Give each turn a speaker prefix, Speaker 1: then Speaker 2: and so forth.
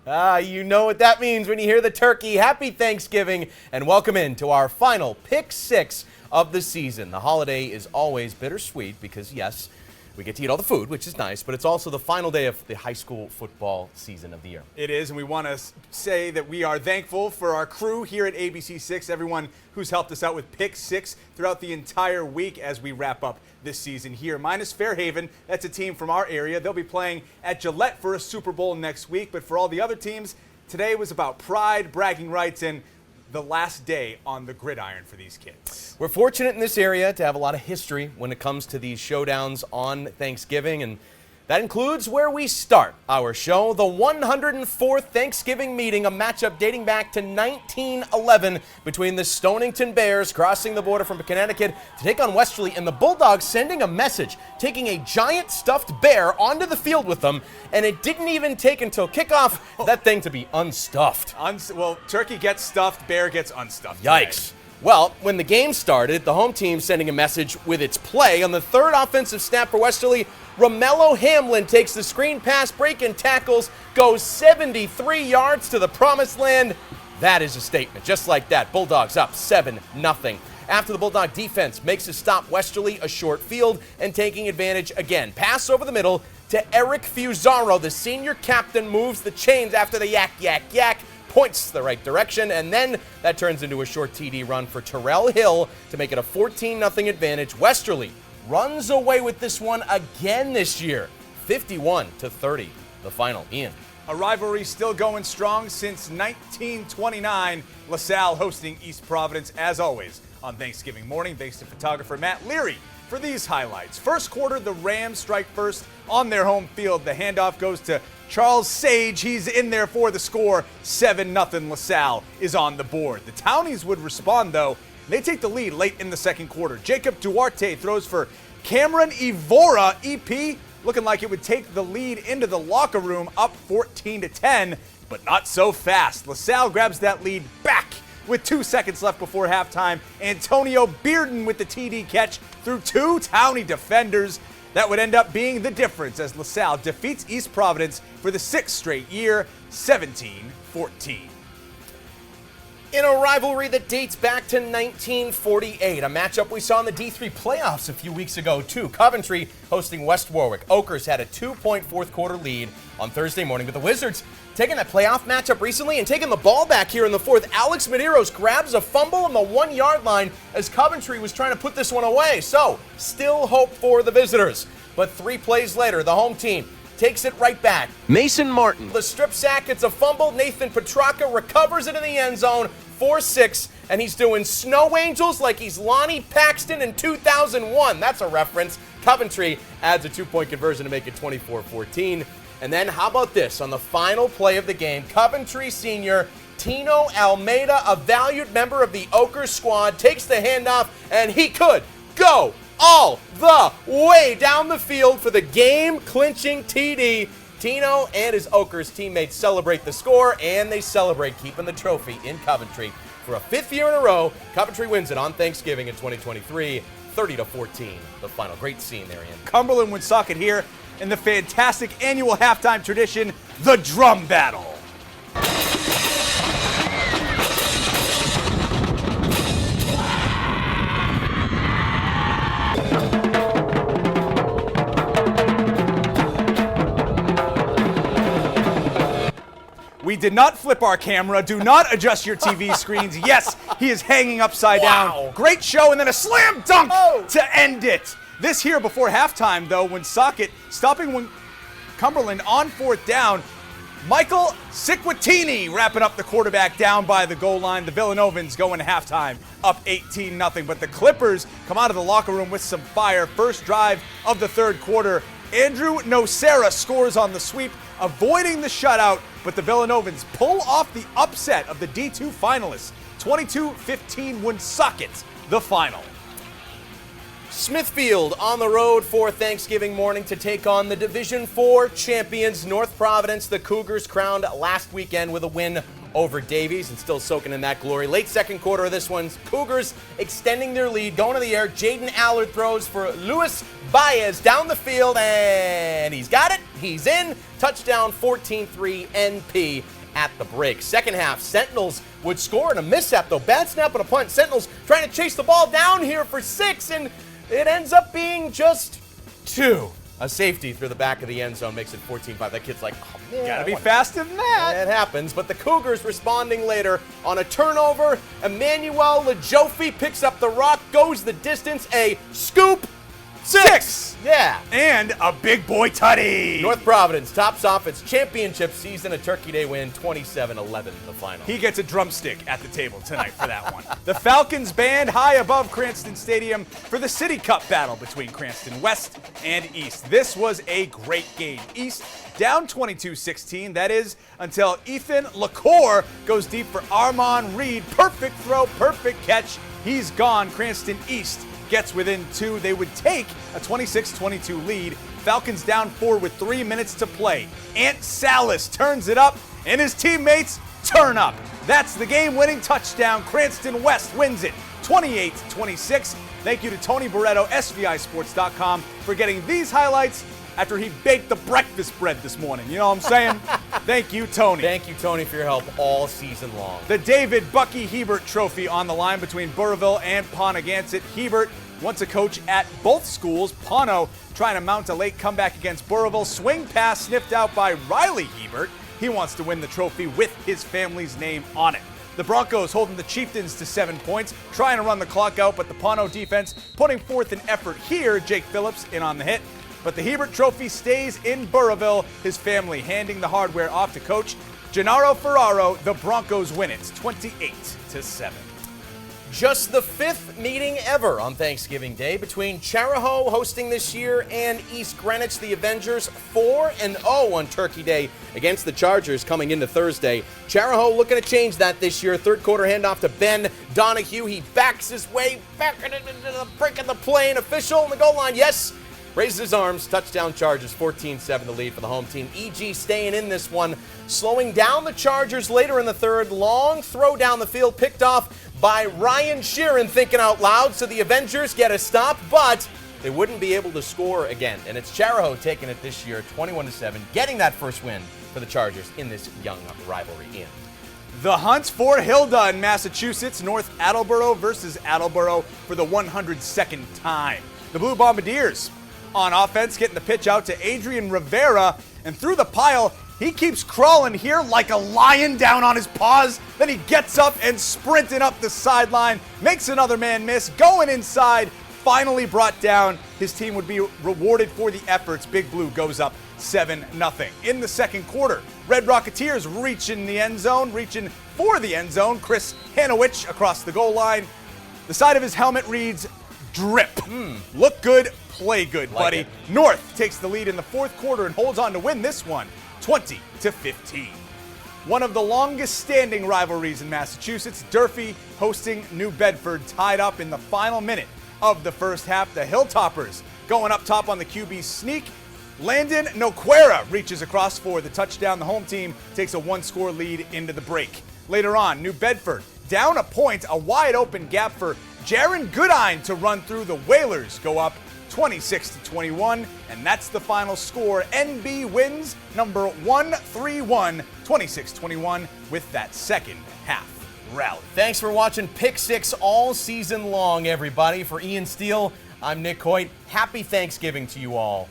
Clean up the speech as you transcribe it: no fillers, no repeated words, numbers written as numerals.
Speaker 1: You know what that means when you hear the turkey. Happy Thanksgiving, and welcome into our final Pick 6 of the season. The holiday is always bittersweet because, yes, we get to eat all the food, which is nice, but it's also the final day of the high school football season of the year.
Speaker 2: It is, and we want to say that we are thankful for our crew here at ABC6, everyone who's helped us out with Pick 6 throughout the entire week as we wrap up this season here. Minus Fairhaven, that's a team from our area. They'll be playing at Gillette for a Super Bowl next week, but for all the other teams, today was about pride, bragging rights, and the last day on the gridiron for these kids.
Speaker 1: We're fortunate in this area to have a lot of history when it comes to these showdowns on Thanksgiving, and that includes where we start our show, the 104th Thanksgiving meeting, a matchup dating back to 1911 between the Stonington Bears crossing the border from Connecticut to take on Westerly, and the Bulldogs sending a message, taking a giant stuffed bear onto the field with them, and it didn't even take until kickoff for that thing to be unstuffed.
Speaker 2: Well, turkey gets stuffed, bear gets unstuffed.
Speaker 1: Yikes. Well, when the game started, the home team sending a message with its play. On the third offensive snap for Westerly, Romello Hamlin takes the screen pass, break and tackles, goes 73 yards to the promised land. That is a statement. Just like that, Bulldogs up 7-0. After the Bulldog defense makes a stop, Westerly a short field and taking advantage again. Pass over the middle to Eric Fusaro. The senior captain moves the chains after the yak, yak, yak. Points the right direction, and then that turns into a short TD run for Terrell Hill to make it a 14-0 advantage. Westerly runs away with this one again this year, 51-30, the final. Ian.
Speaker 2: A rivalry still going strong since 1929. LaSalle hosting East Providence, as always, on Thanksgiving morning. Thanks to photographer Matt Leary for these highlights. First quarter, the Rams strike first on their home field. The handoff goes to Charles Sage. He's in there for the score. 7-0. LaSalle is on the board. The Townies would respond, though. They take the lead late in the second quarter. Jacob Duarte throws for Cameron Evora. EP looking like it would take the lead into the locker room, up 14-10, but not so fast. LaSalle grabs that lead back with 2 seconds left before halftime. Antonio Bearden with the TD catch through two Townie defenders. That would end up being the difference as LaSalle defeats East Providence for the sixth straight year, 17-14.
Speaker 1: In a rivalry that dates back to 1948, a matchup we saw in the D3 playoffs a few weeks ago, too. Coventry hosting West Warwick. Oakers had a 2-point fourth quarter lead on Thursday morning, but the Wizards taking that playoff matchup recently and taking the ball back here in the fourth. Alex Medeiros grabs a fumble on the 1-yard line as Coventry was trying to put this one away. So, still hope for the visitors. But 3 plays later, the home team takes it right back.
Speaker 3: Mason Martin.
Speaker 1: The strip sack, it's a fumble. Nathan Petrarca recovers it in the end zone, 4-6, and he's doing snow angels like he's Lonnie Paxton in 2001. That's a reference. Coventry adds a 2-point conversion to make it 24-14. And then how about this? On the final play of the game, Coventry senior Tino Almeida, a valued member of the Oakers squad, takes the handoff, and he could go all the way down the field for the game-clinching TD. Tino and his Oakers teammates celebrate the score, and they celebrate keeping the trophy in Coventry. For a 5th year in a row, Coventry wins it on Thanksgiving in 2023, 30-14, the final. Great scene there, Ian.
Speaker 2: Cumberland Woonsocket here in the fantastic annual halftime tradition, the Drum Battle. We did not flip our camera. Do not adjust your TV screens. Yes, he is hanging upside down. Great show, and then a slam dunk to end it. This here before halftime, though, Woonsocket stopping Cumberland on 4th down. Michael Siquitini wrapping up the quarterback down by the goal line. The Villanovans going to halftime up 18-0. But the Clippers come out of the locker room with some fire. First drive of the third quarter. Andrew Nocera scores on the sweep, avoiding the shutout, but the Villanovans pull off the upset of the D2 finalists. 22-15 Woonsocket, the final.
Speaker 1: Smithfield on the road for Thanksgiving morning to take on the Division IV champions North Providence. The Cougars crowned last weekend with a win over Davies and still soaking in that glory. Late second quarter of this one, Cougars extending their lead, going to the air. Jaden Allard throws for Luis Baez down the field, and he's got it. He's in. Touchdown 14-3 NP. at the break. Second half, Sentinels would score in a mishap, though. Bad snap on a punt. Sentinels trying to chase the ball down here for 6, and it ends up being just 2. A safety through the back of the end zone makes it 14-5. That kid's like, oh, man.
Speaker 2: Gotta be faster than that.
Speaker 1: It happens, but the Cougars responding later on a turnover. Emmanuel Lajofi picks up the rock, goes the distance, a scoop. 6! Yeah.
Speaker 2: And a big boy tutty.
Speaker 1: North Providence tops off its championship season, a Turkey Day win, 27-11 the final.
Speaker 2: He gets a drumstick at the table tonight for that one. The Falcons band high above Cranston Stadium for the City Cup battle between Cranston West and East. This was a great game. East down 22-16, that is, until Ethan LaCour goes deep for Armand Reed. Perfect throw, perfect catch. He's gone. Cranston East gets within 2. They would take a 26-22 lead. Falcons down 4 with 3 minutes to play. Ant Salas turns it up, and his teammates turn up. That's the game-winning touchdown. Cranston West wins it 28-26. Thank you to Tony Barretto, SVISports.com, for getting these highlights after he baked the breakfast bread this morning. You know what I'm saying? Thank you, Tony.
Speaker 1: Thank you, Tony, for your help all season long.
Speaker 2: The David Bucky Hebert Trophy on the line between Burrillville and Ponagansett. Hebert, once a coach at both schools. Pono trying to mount a late comeback against Burrillville. Swing pass sniffed out by Riley Hebert. He wants to win the trophy with his family's name on it. The Broncos holding the Chieftains to 7 points, trying to run the clock out, but the Pono defense putting forth an effort here. Jake Phillips in on the hit. But the Hebert Trophy stays in Burrillville, his family handing the hardware off to coach Gennaro Ferraro. The Broncos win it 28-7.
Speaker 1: Just the 5th meeting ever on Thanksgiving Day between Charahoe hosting this year and East Greenwich. The Avengers 4-0 on Turkey Day against the Chargers coming into Thursday. Charahoe looking to change that this year. Third quarter handoff to Ben Donahue. He backs his way back into the break of the plane. Official on the goal line. Yes. Raises his arms, touchdown Chargers, 14-7 the lead for the home team. EG staying in this one, slowing down the Chargers later in the third. Long throw down the field, picked off by Ryan Sheeran, thinking out loud, so the Avengers get a stop, but they wouldn't be able to score again. And it's Charahoe taking it this year, 21-7, getting that first win for the Chargers in this young rivalry. Ian.
Speaker 2: The hunt for Hilda in Massachusetts, North Attleboro versus Attleboro for the 102nd time. The Blue Bombardiers on offense, getting the pitch out to Adrian Rivera, and through the pile, he keeps crawling here like a lion down on his paws. Then he gets up and sprinting up the sideline, makes another man miss, going inside, finally brought down. His team would be rewarded for the efforts. Big Blue goes up 7-0. In the second quarter, Red Rocketeers reaching for the end zone. Chris Hanowich across the goal line. The side of his helmet reads, "Drip." Look good, play good,
Speaker 1: Like
Speaker 2: buddy.
Speaker 1: it.
Speaker 2: North takes the lead in the fourth quarter and holds on to win this one, 20-15. One of the longest standing rivalries in Massachusetts, Durfee hosting New Bedford, tied up in the final minute of the first half. The Hilltoppers going up top on the QB sneak. Landon Noquera reaches across for the touchdown. The home team takes a 1-score lead into the break. Later on, New Bedford down a point, a wide open gap for Jaron Goodine to run through. The Whalers go up 26-21, and that's the final score. NB wins number 131, 26-21 with that second half rally.
Speaker 1: Thanks for watching Pick 6 all season long, everybody. For Ian Steele, I'm Nick Hoyt. Happy Thanksgiving to you all.